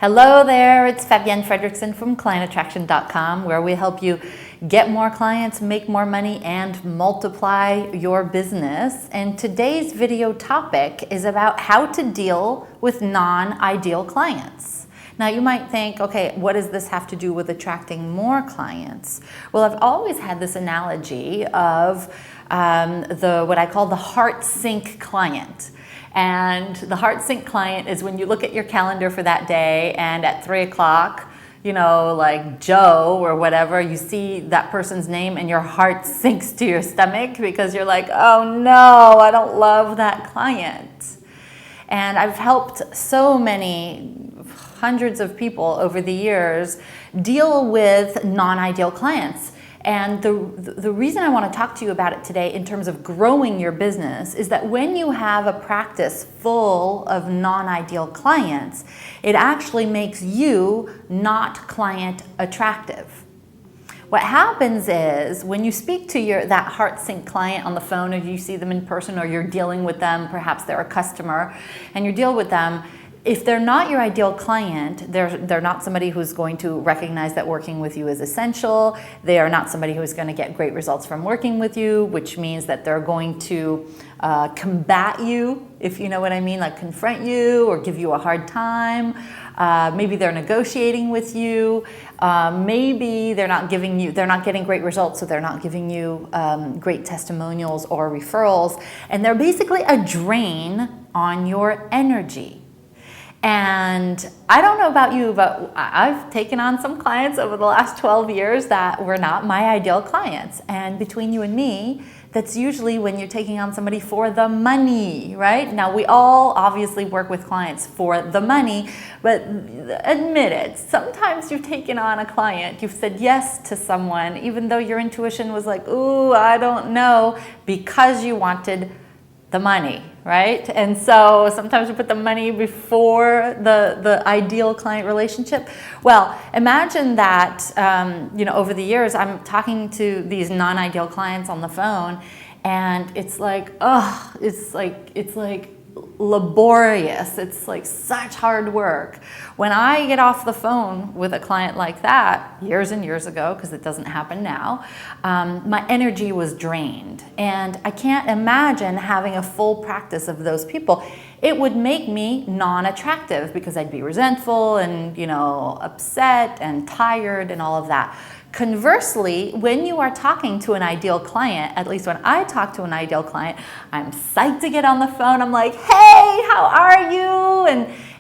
Hello there, it's Fabienne Fredrickson from clientattraction.com, where we help you get more clients, make more money, and multiply your business. And today's video topic is about how to deal with non-ideal clients. Now you might think, okay, what does this have to do with attracting more clients? Well, I've always had this analogy of what I call the heart sync client. And the heart sync client is when you look at your calendar for that day and at 3 o'clock, you know, like Joe or whatever, you see that person's name and your heart sinks to your stomach because you're like, oh no, I don't love that client. And I've helped so many, hundreds of people over the years deal with non-ideal clients. And the reason I want to talk to you about it today in terms of growing your business is that when you have a practice full of non-ideal clients, it actually makes you not client attractive. What happens is when you speak to that heart sync client on the phone, or you see them in person, or you're dealing with them, perhaps they're a customer, and you deal with them, if they're not your ideal client, they're not somebody who's going to recognize that working with you is essential. They are not somebody who's going to get great results from working with you, which means that they're going to combat you, if you know what I mean, like confront you or give you a hard time. Maybe they're negotiating with you. Maybe they're not getting great results, so they're not giving you great testimonials or referrals. And they're basically a drain on your energy. And I don't know about you, but I've taken on some clients over the last 12 years that were not my ideal clients. And between you and me, that's usually when you're taking on somebody for the money, right? Now, we all obviously work with clients for the money, but admit it, sometimes you've taken on a client, you've said yes to someone, even though your intuition was like, ooh, I don't know, because you wanted the money, right? And so sometimes we put the money before the ideal client relationship. Well, imagine that, over the years, I'm talking to these non-ideal clients on the phone, and it's like, it's like laborious. It's like such hard work. When I get off the phone with a client like that, years and years ago, because it doesn't happen now, my energy was drained. And I can't imagine having a full practice of those people. It would make me non-attractive because I'd be resentful and, upset and tired and all of that. Conversely, when you are talking to an ideal client, at least when I talk to an ideal client, I'm psyched to get on the phone. I'm like, hey, how are you?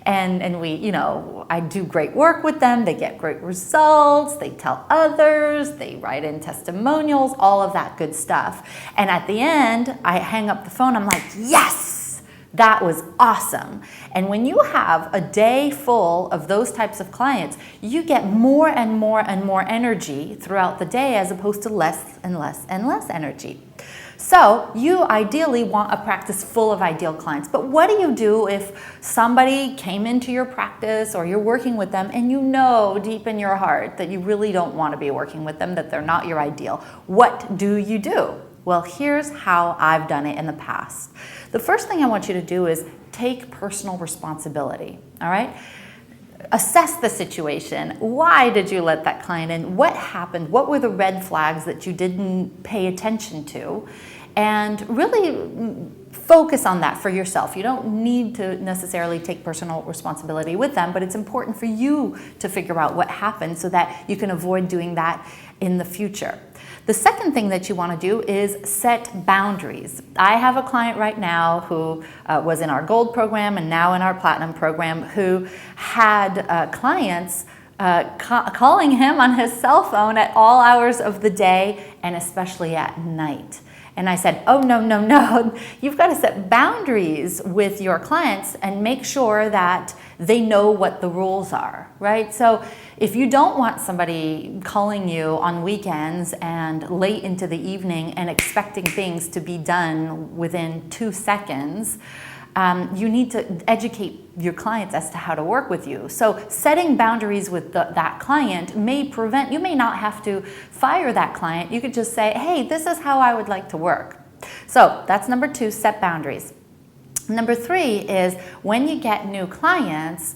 And we, I do great work with them. They get great results. They tell others. They write in testimonials, all of that good stuff. And at the end, I hang up the phone. I'm like, yes! That was awesome. And when you have a day full of those types of clients, you get more and more and more energy throughout the day as opposed to less and less and less energy. So you ideally want a practice full of ideal clients. But what do you do if somebody came into your practice or you're working with them and you know deep in your heart that you really don't want to be working with them, that they're not your ideal? What do you do? Well, here's how I've done it in the past. The first thing I want you to do is take personal responsibility, all right? Assess the situation. Why did you let that client in? What happened? What were the red flags that you didn't pay attention to? And really focus on that for yourself. You don't need to necessarily take personal responsibility with them, but it's important for you to figure out what happened so that you can avoid doing that in the future. The second thing that you want to do is set boundaries. I have a client right now who was in our gold program and now in our platinum program who had clients calling him on his cell phone at all hours of the day and especially at night. And I said, oh, no. You've got to set boundaries with your clients and make sure that they know what the rules are, right? So if you don't want somebody calling you on weekends and late into the evening and expecting things to be done within 2 seconds, you need to educate your clients as to how to work with you. So setting boundaries with that client may prevent, you may not have to fire that client. You could just say, hey, this is how I would like to work. So that's number 2, set boundaries. Number 3 is when you get new clients,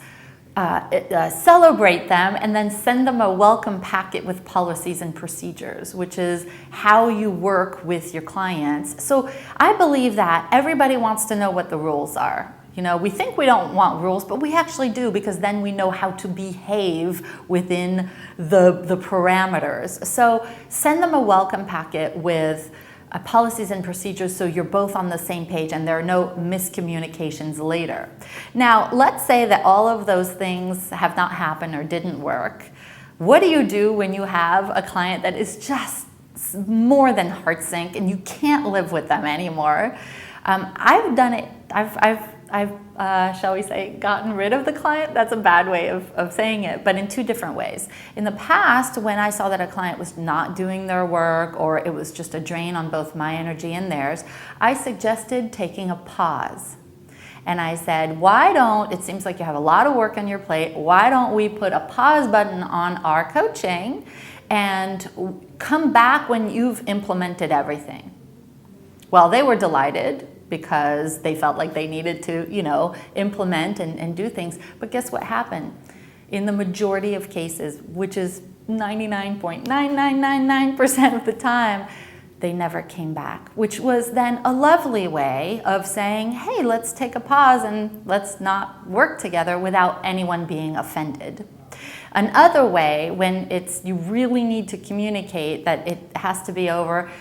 celebrate them, and then send them a welcome packet with policies and procedures, which is how you work with your clients. So I believe that everybody wants to know what the rules are. You know, we think we don't want rules, but we actually do, because then we know how to behave within the parameters. So send them a welcome packet with policies and procedures, so you're both on the same page and there are no miscommunications later. Now, let's say that all of those things have not happened or didn't work. What do you do when you have a client that is just more than heartsink and you can't live with them anymore? I've done it. I've shall we say, gotten rid of the client. That's a bad way of saying it, but in two different ways. In the past, when I saw that a client was not doing their work, or it was just a drain on both my energy and theirs, I suggested taking a pause. And I said, it seems like you have a lot of work on your plate, why don't we put a pause button on our coaching and come back when you've implemented everything? Well, they were delighted, because they felt like they needed to, implement and do things. But guess what happened? In the majority of cases, which is 99.9999% of the time, they never came back, which was then a lovely way of saying, hey, let's take a pause and let's not work together without anyone being offended. Another way, when you really need to communicate that it has to be over,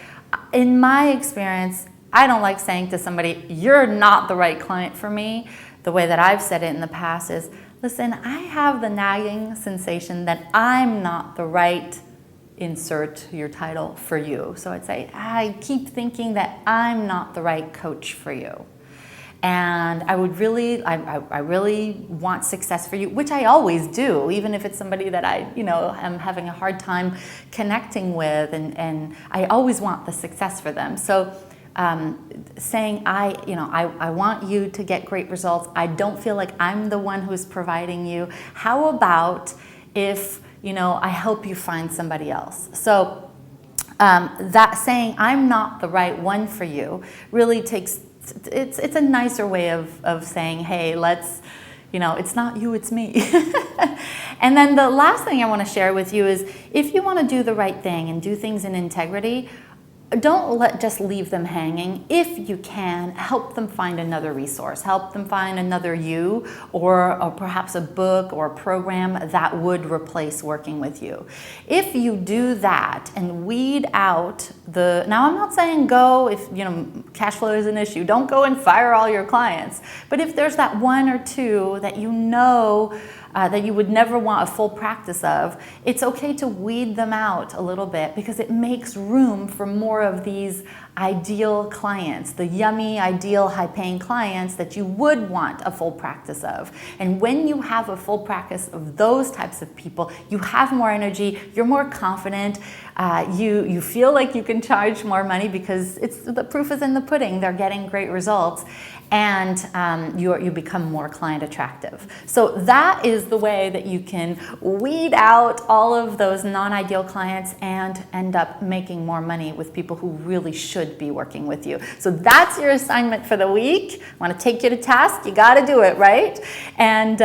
in my experience, I don't like saying to somebody, you're not the right client for me. The way that I've said it in the past is, listen, I have the nagging sensation that I'm not the right, insert your title, for you. So I'd say, I keep thinking that I'm not the right coach for you. And I really want success for you, which I always do, even if it's somebody that I, am having a hard time connecting with, and I always want the success for them. So saying, I want you to get great results. I don't feel like I'm the one who's providing you. How about if, I help you find somebody else? So that saying, I'm not the right one for you, really it's a nicer way of saying, hey, let's, it's not you, it's me. And then the last thing I want to share with you is, if you want to do the right thing and do things in integrity, don't just leave them hanging. If you can, help them find another resource, help them find another you, or perhaps a book or a program that would replace working with you. If you do that and weed out now I'm not saying go, if cash flow is an issue, don't go and fire all your clients. But if there's that one or two that that you would never want a full practice of, it's okay to weed them out a little bit, because it makes room for more of these ideal clients, the yummy, ideal, high-paying clients that you would want a full practice of. And when you have a full practice of those types of people, you have more energy, you're more confident, you feel like you can charge more money, because the proof is in the pudding. They're getting great results, and you become more client attractive. So that is the way that you can weed out all of those non-ideal clients and end up making more money with people who really should be working with you. So that's your assignment for the week. I want to take you to task. You got to do it, right? And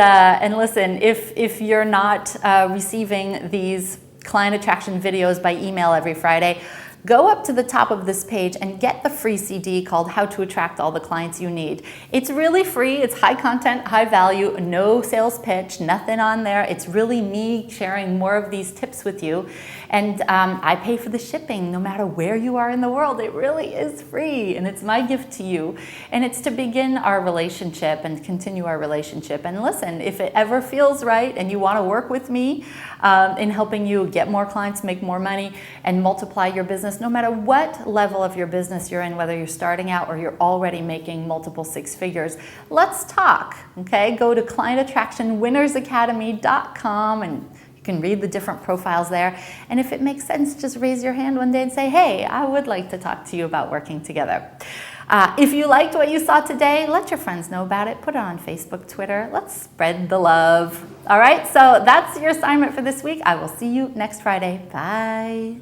listen, if you're not receiving these client attraction videos by email every Friday, go up to the top of this page and get the free CD called How to Attract All the Clients You Need. It's really free. It's high content, high value, no sales pitch, nothing on there. It's really me sharing more of these tips with you. And I pay for the shipping no matter where you are in the world. It really is free, and it's my gift to you. And it's to begin our relationship and continue our relationship. And listen, if it ever feels right and you want to work with me in helping you get more clients, make more money, and multiply your business, no matter what level of your business you're in, whether you're starting out or you're already making multiple six figures, let's talk, okay? Go to clientattractionwinnersacademy.com and you can read the different profiles there. And if it makes sense, just raise your hand one day and say, hey, I would like to talk to you about working together. If you liked what you saw today, let your friends know about it. Put it on Facebook, Twitter. Let's spread the love. All right, so that's your assignment for this week. I will see you next Friday. Bye.